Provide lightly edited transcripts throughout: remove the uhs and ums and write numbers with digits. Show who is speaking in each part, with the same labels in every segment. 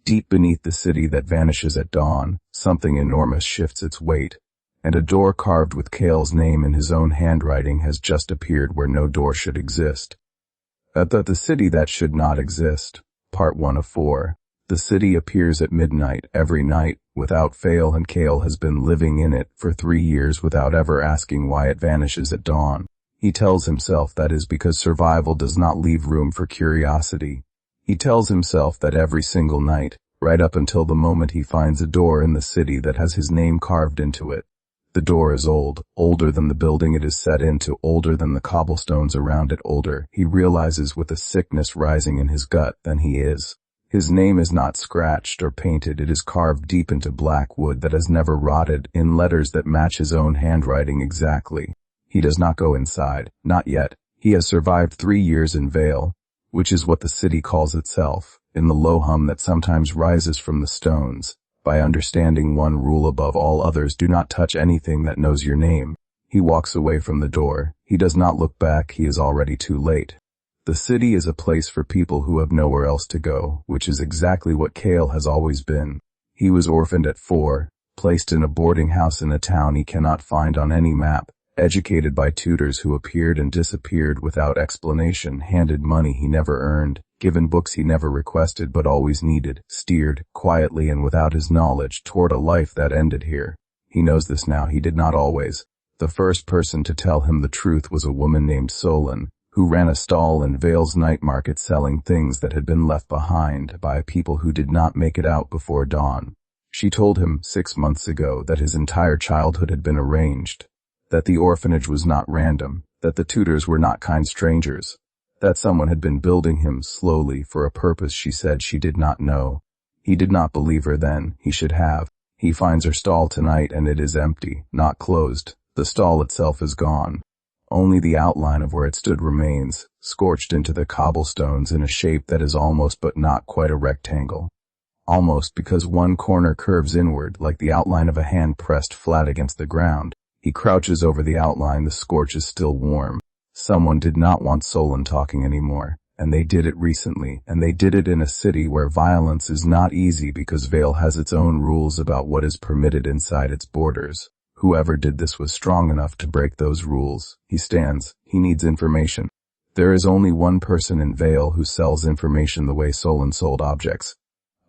Speaker 1: Deep beneath the city that vanishes at dawn, something enormous shifts its weight, and a door carved with Kael's name in his own handwriting has just appeared where no door should exist. At the city that should not exist. Part 1 of 4. The city appears at midnight every night, without fail, and Kael has been living in it for 3 years without ever asking why it vanishes at dawn. He tells himself that is because survival does not leave room for curiosity. He tells himself that every single night, right up until the moment he finds a door in the city that has his name carved into it. The door is old, older than the building it is set into, older than the cobblestones around it, older, he realizes with a sickness rising in his gut, than he is. His name is not scratched or painted, it is carved deep into black wood that has never rotted, in letters that match his own handwriting exactly. He does not go inside, not yet. He has survived 3 years in Vale, which is what the city calls itself, in the low hum that sometimes rises from the stones. By understanding one rule above all others, do not touch anything that knows your name. He walks away from the door. He does not look back, he is already too late. The city is a place for people who have nowhere else to go, which is exactly what Kael has always been. He was orphaned at 4, placed in a boarding house in a town he cannot find on any map, educated by tutors who appeared and disappeared without explanation, handed money he never earned, given books he never requested but always needed, steered, quietly and without his knowledge, toward a life that ended here. He knows this now, he did not always. The first person to tell him the truth was a woman named Solon, who ran a stall in Vale's night market selling things that had been left behind by people who did not make it out before dawn. She told him 6 months ago that his entire childhood had been arranged, that the orphanage was not random, that the tutors were not kind strangers, that someone had been building him slowly for a purpose she said she did not know. He did not believe her then, he should have. He finds her stall tonight and it is empty, not closed. The stall itself is gone. Only the outline of where it stood remains, scorched into the cobblestones in a shape that is almost but not quite a rectangle. Almost, because one corner curves inward like the outline of a hand pressed flat against the ground. He crouches over the outline, the scorch is still warm. Someone did not want Solon talking anymore, and they did it recently, and they did it in a city where violence is not easy because Vale has its own rules about what is permitted inside its borders. Whoever did this was strong enough to break those rules. He stands. He needs information. There is only one person in Vale who sells information the way Solon sold objects.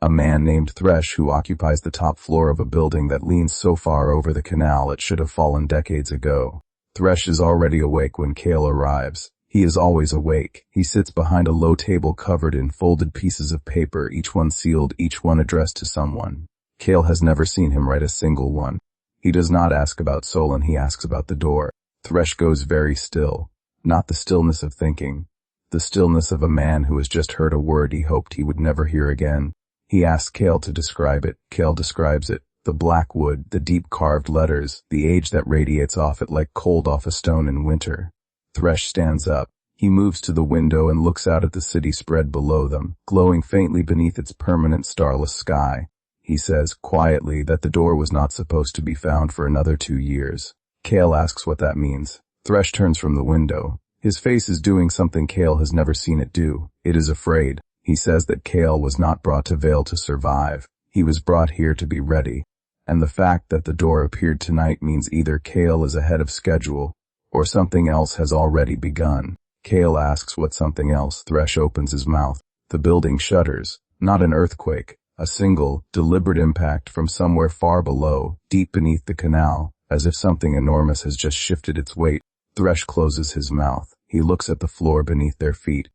Speaker 1: A man named Thresh who occupies the top floor of a building that leans so far over the canal it should have fallen decades ago. Thresh is already awake when Kael arrives. He is always awake. He sits behind a low table covered in folded pieces of paper, each one sealed, each one addressed to someone. Kael has never seen him write a single one. He does not ask about Solon, he asks about the door. Thresh goes very still. Not the stillness of thinking. The stillness of a man who has just heard a word he hoped he would never hear again. He asks Kael to describe it. Kael describes it. The black wood, the deep carved letters, the age that radiates off it like cold off a stone in winter. Thresh stands up. He moves to the window and looks out at the city spread below them, glowing faintly beneath its permanent starless sky. He says, quietly, that the door was not supposed to be found for another 2 years. Kael asks what that means. Thresh turns from the window. His face is doing something Kael has never seen it do. It is afraid. He says that Kael was not brought to Vale to survive. He was brought here to be ready. And the fact that the door appeared tonight means either Kael is ahead of schedule, or something else has already begun. Kael asks what something else. Thresh opens his mouth. The building shudders. Not an earthquake. A single, deliberate impact from somewhere far below, deep beneath the canal, as if something enormous has just shifted its weight. Thresh closes his mouth. He looks at the floor beneath their feet.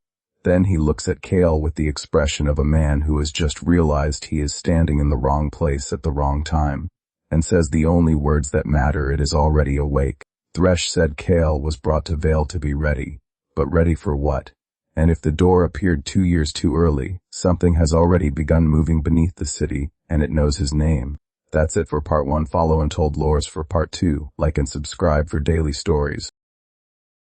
Speaker 1: Then he looks at Kael with the expression of a man who has just realized he is standing in the wrong place at the wrong time, and says the only words that matter, it is already awake. Thresh said Kael was brought to Vale to be ready. But ready for what? And if the door appeared 2 years too early, something has already begun moving beneath the city, and it knows his name. That's it for part 1. Follow Untold Lores for part 2. Like and subscribe for daily stories.